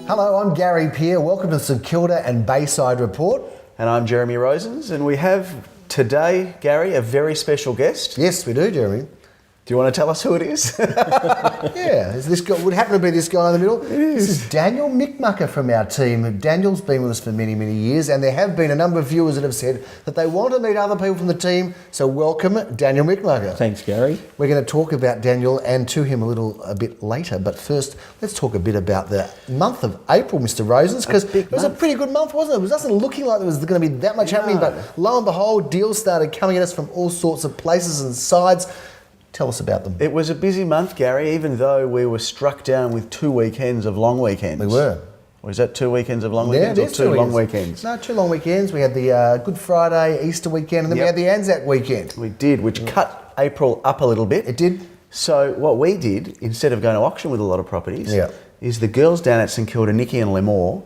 Hello, I'm Gary Peer. Welcome to the St Kilda and Bayside Report. And I'm Jeremy Rosens, and we have today, Gary, a very special guest. Yes, we do, Jeremy. Do you want to tell us who it is? Yeah, is this guy, would happen to be this guy in the middle. This is Daniel Micmacher from our team. Daniel's been with us for many, many years, and there have been a number of viewers that have said that they want to meet other people from the team. So welcome, Daniel Micmacher. Thanks, Gary. We're going to talk about Daniel and to him a bit later. But first, let's talk a bit about the month of April, Mr. Rosens, because it was a pretty good month, wasn't it? It wasn't looking like there was going to be that much happening, but lo and behold, deals started coming at us from all sorts of places and sides. Tell us about them. It was a busy month, Gary, even though we were struck down with 2 weekends of long weekends. We were. Or is that 2 weekends of long weekends or two long weekends? No, 2 long weekends. We had the Good Friday, Easter weekend, and then we had the Anzac weekend. We did, which cut April up a little bit. It did. So what we did, instead of going to auction with a lot of properties, is the girls down at St Kilda, Nikki and Lemore,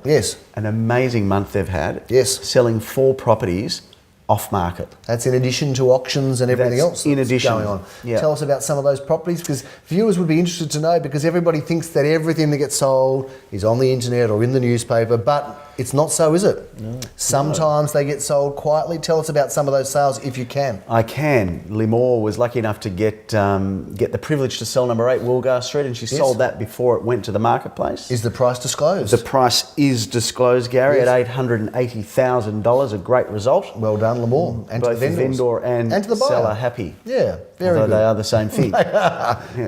an amazing month they've had, selling 4 properties off market. That's in addition to auctions and everything else that's going on. Tell us about some of those properties, because viewers would be interested to know, because everybody thinks that everything that gets sold is on the internet or in the newspaper, but it's not so, is it? No. Sometimes they get sold quietly. Tell us about some of those sales if you can. I can. Lemore was lucky enough to get the privilege to sell number 8 Woolgar Street, and she sold that before it went to the marketplace. Is the price disclosed? The price is disclosed, Gary, at $880,000. A great result. Well done, Lemore. And both to the vendor and to the buyer. seller happy. Yeah, very Although good. they are the same thing.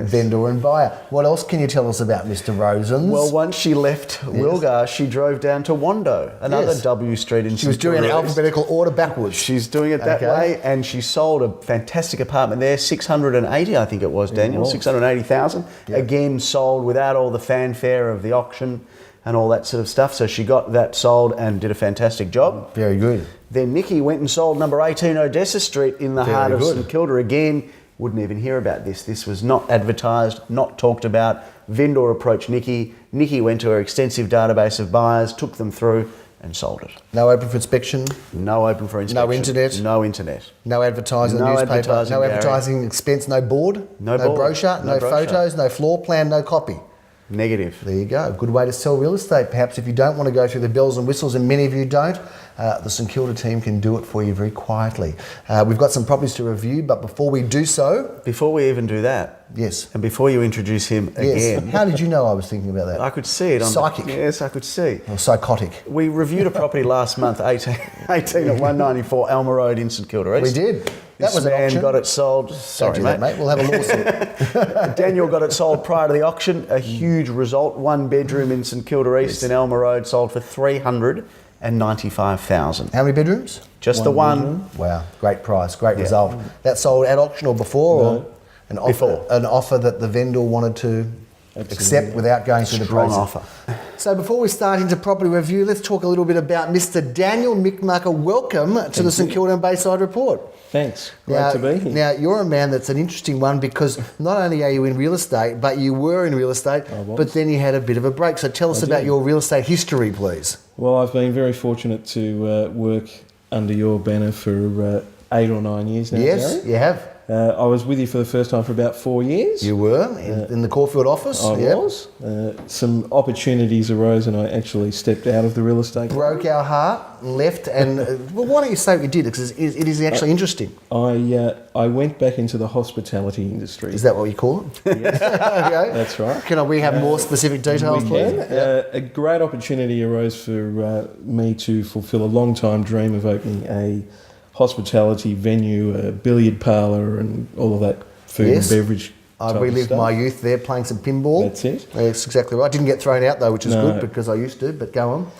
Vendor and buyer. What else can you tell us about Mr. Rosens? Well, once she left Woolgar, she drove down to Wando, another W Street in She was doing an alphabetical order backwards. She's doing it that way, and she sold a fantastic apartment there, 680, I think it was, Daniel, 680,000. Again, sold without all the fanfare of the auction and all that sort of stuff. So she got that sold and did a fantastic job. Very good. Then Nikki went and sold number 18 Odessa Street in the heart of St Kilda. Again, wouldn't even hear about this. This was not advertised, not talked about. Vendor approached Nikki. Nikki went to her extensive database of buyers, took them through and sold it. No open for inspection? No open for inspection. No internet? No internet. No advertising in the newspaper? No advertising expense? No board? No board. Brochure? No photos? No floor plan? No copy? Negative. There you go. Good way to sell real estate. Perhaps if you don't want to go through the bells and whistles, and many of you don't, the St Kilda team can do it for you very quietly. We've got some properties to review, but before we do so... Before we even do that... Yes. And before you introduce him again... How did you know I was thinking about that? I could see it. Psychic. Yes, I could see. Or psychotic. We reviewed a property last month, 18 at 194 Alma Road in St Kilda East. We did. That was an auction. Got it sold. Sorry, mate. We'll have a lawsuit. Daniel got it sold prior to the auction. A huge result. 1 bedroom in St Kilda East in Alma Road sold for $395,000. How many bedrooms? Just the one. Wow, great price, great result. That sold at auction or before? No. Or an offer that the vendor wanted to accept without going through the process. Offer. So before we start into property review, let's talk a little bit about Mr. Daniel Micmacher. Welcome to the St Kilda and Bayside Report. Thanks. Great to be here. Now, you're a man that's an interesting one, because not only are you in real estate, but you were in real estate, but then you had a bit of a break. So tell us about your real estate history, please. Well, I've been very fortunate to work under your banner for 8 or 9 years now, Yes, Gary. you have. I was with you for the first time for about 4 years. You were in the Caulfield office. I was. Some opportunities arose and I actually stepped out of the real estate. Broke our heart, left, and well, why don't you say what you did? Because it is actually interesting. I went back into the hospitality industry. Is that what you call it? Yes. Okay. That's right. Can we have more specific details, please? A great opportunity arose for me to fulfil a long-time dream of opening a hospitality venue, a billiard parlour and all of that food and beverage. I relived my youth there playing some pinball. That's it. That's exactly right. Didn't get thrown out though, which is good because I used to, but go on.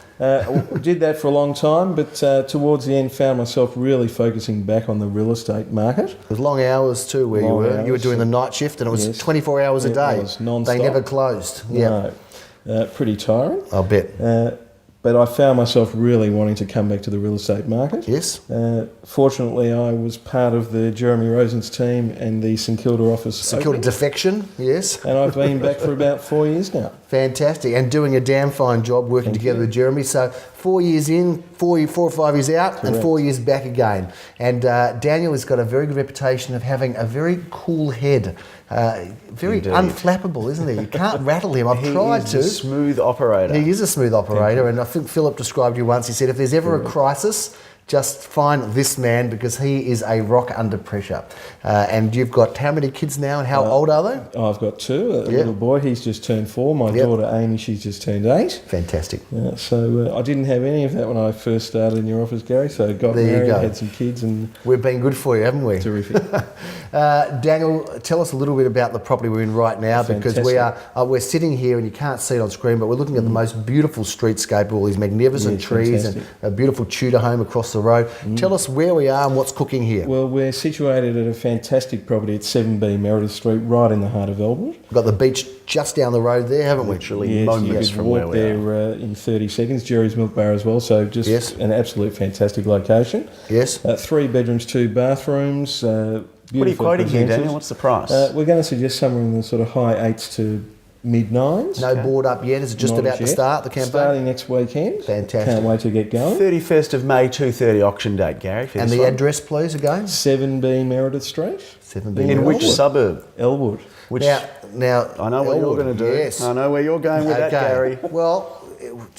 Did that for a long time, but towards the end found myself really focusing back on the real estate market. It was long hours too where you were. You were doing the night shift and it was 24 hours a day. It was non-stop. They never closed. No. Pretty tiring. I'll bet. But I found myself really wanting to come back to the real estate market. Yes. Fortunately, I was part of the Jeremy Rosens team and the St Kilda office. St Kilda defection, yes. And I've been back for about 4 years now. Fantastic. And doing a damn fine job working together with Jeremy. So 4 years in, 4 or 5 years out, correct, and 4 years back again. And Daniel has got a very good reputation of having a very cool head. Very Indeed. Unflappable, isn't he? You can't rattle him. I've tried to. He's a smooth operator. He is a smooth operator, and I think Philip described you once. He said, if there's ever a crisis, just find this man because he is a rock under pressure. And you've got how many kids now and how old are they? I've got 2. A little boy, he's just turned 4. My daughter Amy, she's just turned 8. Fantastic. So I didn't have any of that when I first started in your office, Gary. So I got married, had some kids, and we've been good for you, haven't we? Terrific. Daniel, tell us a little bit about the property we're in right now. Fantastic. Because we're sitting here and you can't see it on screen, but we're looking at the most beautiful streetscape of all these magnificent trees and a beautiful Tudor home across the road. Tell us where we are and what's cooking here. Well, we're situated at a fantastic property at 7B Meredith Street, right in the heart of Elwood. We've got the beach just down the road there, haven't we? Literally moments from where we are. There in 30 seconds. Jerry's Milk Bar as well, so just an absolute fantastic location. Yes. 3 bedrooms, 2 bathrooms. What are you quoting here, Daniel? What's the price? We're going to suggest somewhere in the sort of high 8s to mid-9s. No board up yet. Is it just about to start, the campaign? Starting next weekend. Fantastic. Can't wait to get going. 31st of May, 2:30 auction date, Gary. And the address, please, again? 7B Meredith Street. 7B In which suburb? Elwood. Which, now I know what you're going to do. Yes. I know where you're going with that, Gary. Well,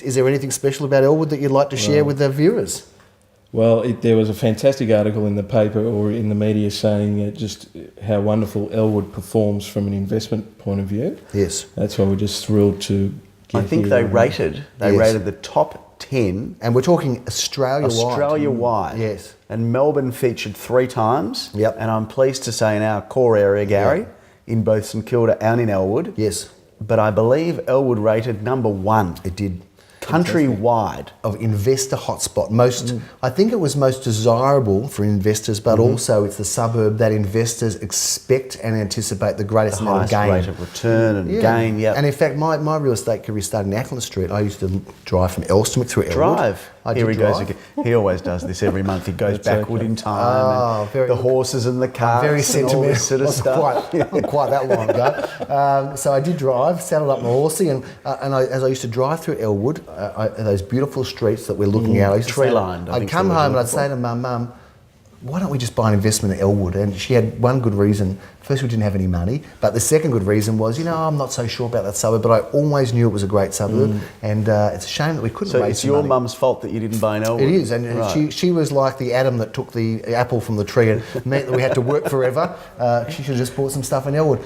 is there anything special about Elwood that you'd like to share with the viewers? Well, there was a fantastic article in the paper or in the media saying just how wonderful Elwood performs from an investment point of view. Yes. That's why we're just thrilled to get I think here. they rated the top 10. And we're talking Australia-wide. Australia-wide. Yes. And Melbourne featured 3 times. Yep. And I'm pleased to say in our core area, Gary, in both St Kilda and in Elwood. Yes. But I believe Elwood rated number 1. It did. Countrywide. Of investor hotspot. I think it was most desirable for investors, but also it's the suburb that investors expect and anticipate the greatest amount of gain. Rate of return and gain, yeah. And in fact, my real estate career started in Ackland Street. I used to drive from Elston through Elwood. Here he goes again. He always does this every month. He goes backward in time. The horses and the cars. Very sentimental. And all this sort of stuff. Not quite that long ago. So I did drive, saddled up my horsey, and as I used to drive through Elwood, those beautiful streets that we're looking at, tree-lined. I'd come home and I'd say to my mum, why don't we just buy an investment in Elwood? And she had one good reason. First, we didn't have any money. But the second good reason was, I'm not so sure about that suburb, but I always knew it was a great suburb. And it's a shame that we couldn't raise some money. So it's your mum's fault that you didn't buy an Elwood? It is. And she was like the Adam that took the apple from the tree and meant that we had to work forever. She should have just bought some stuff in Elwood.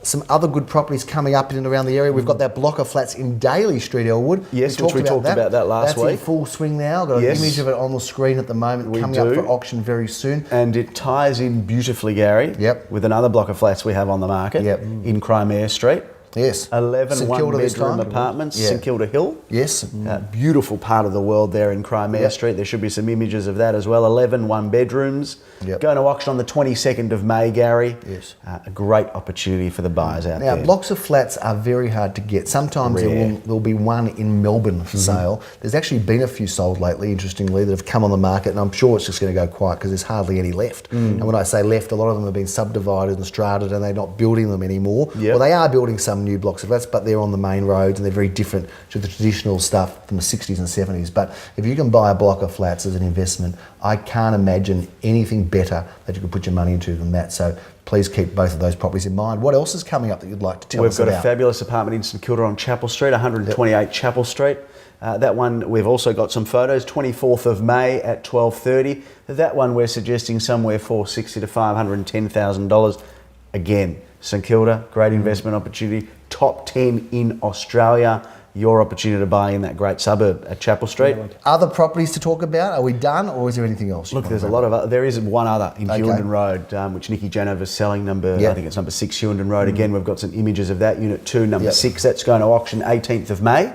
Some other good properties coming up in and around the area. We've got that block of flats in Daly Street, Elwood. Yes, we talked about that last week. That's in full swing now. I've got an image of it on the screen at the moment, coming up for auction very soon. And it ties in beautifully, Gary, with another block of flats we have on the market in Crimea Street. Yes. 11 one-bedroom apartments, St Kilda Hill. Yes. Beautiful part of the world there in Crimea Street. There should be some images of that as well. 11 one-bedrooms. Going to auction on the 22nd of May, Gary. Yes. A great opportunity for the buyers out there. Now, blocks of flats are very hard to get. Sometimes there'll be one in Melbourne for sale. There's actually been a few sold lately, interestingly, that have come on the market, and I'm sure it's just going to go quiet because there's hardly any left. And when I say left, a lot of them have been subdivided and strated and they're not building them anymore. Well, they are building some new blocks of flats, but they're on the main roads and they're very different to the traditional stuff from the 60s and 70s. But if you can buy a block of flats as an investment, I can't imagine anything better that you could put your money into than that. So please keep both of those properties in mind. What else is coming up that you'd like to tell us about? We've got a fabulous apartment in St Kilda on Chapel Street, 128 Chapel Street. That one, we've also got some photos, 24th of May at 12:30. That one we're suggesting somewhere $460,000 to $510,000. Again, St Kilda, great investment opportunity. Top 10 in Australia. Your opportunity to buy in that great suburb at Chapel Street. Other properties to talk about? Are we done, or is there anything else? Look, there's a lot of there is one other in Hewenden Road, which Nikki Janover is selling, I think it's number 6 Hewenden Road. Again, we've got some images of that, Unit 2, number 6. That's going to auction 18th of May.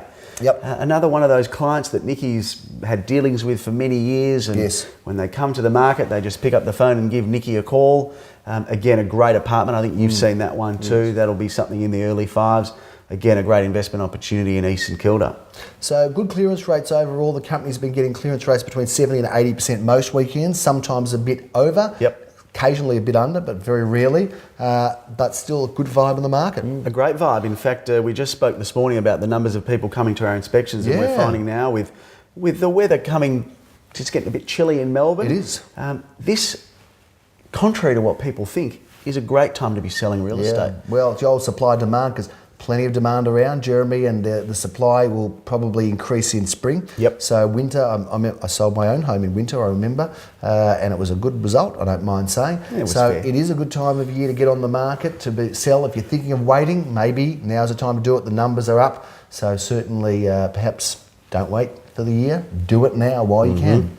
Another one of those clients that Nikki's had dealings with for many years, and when they come to the market, they just pick up the phone and give Nikki a call. Again, a great apartment. I think you've seen that one too. That'll be something in the early 5s. again, a great investment opportunity in East St Kilda. So good clearance rates overall. The company's been getting clearance rates between 70 and 80% most weekends, sometimes a bit over. Yep. Occasionally a bit under, but very rarely. But still a good vibe in the market. A great vibe. In fact, we just spoke this morning about the numbers of people coming to our inspections, and we're finding now with the weather coming, it's getting a bit chilly in Melbourne. It is. This, contrary to what people think, is a great time to be selling real estate. Well, it's the old supply demand, because plenty of demand around, Jeremy, and the supply will probably increase in spring. Yep. So winter, I sold my own home in winter, I remember, and it was a good result, I don't mind saying. Yeah, so fair. it is a good time of year to get on the market, to sell. If you're thinking of waiting, maybe now's the time to do it. The numbers are up, so certainly perhaps don't wait for the year. Do it now while you can.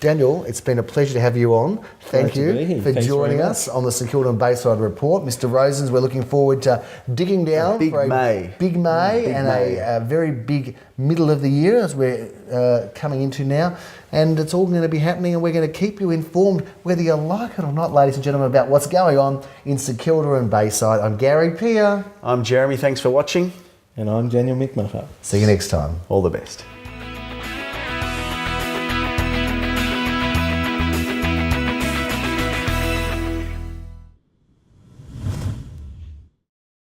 Daniel, it's been a pleasure to have you on. Thank you for joining us on the St Kilda and Bayside Report. Mr. Rosens, we're looking forward to digging down Big for May. A very big middle of the year as we're coming into now. And it's all going to be happening, and we're going to keep you informed whether you like it or not, ladies and gentlemen, about what's going on in St Kilda and Bayside. I'm Gary Peer. I'm Jeremy. Thanks for watching. And I'm Daniel McMuffin. See you next time. All the best.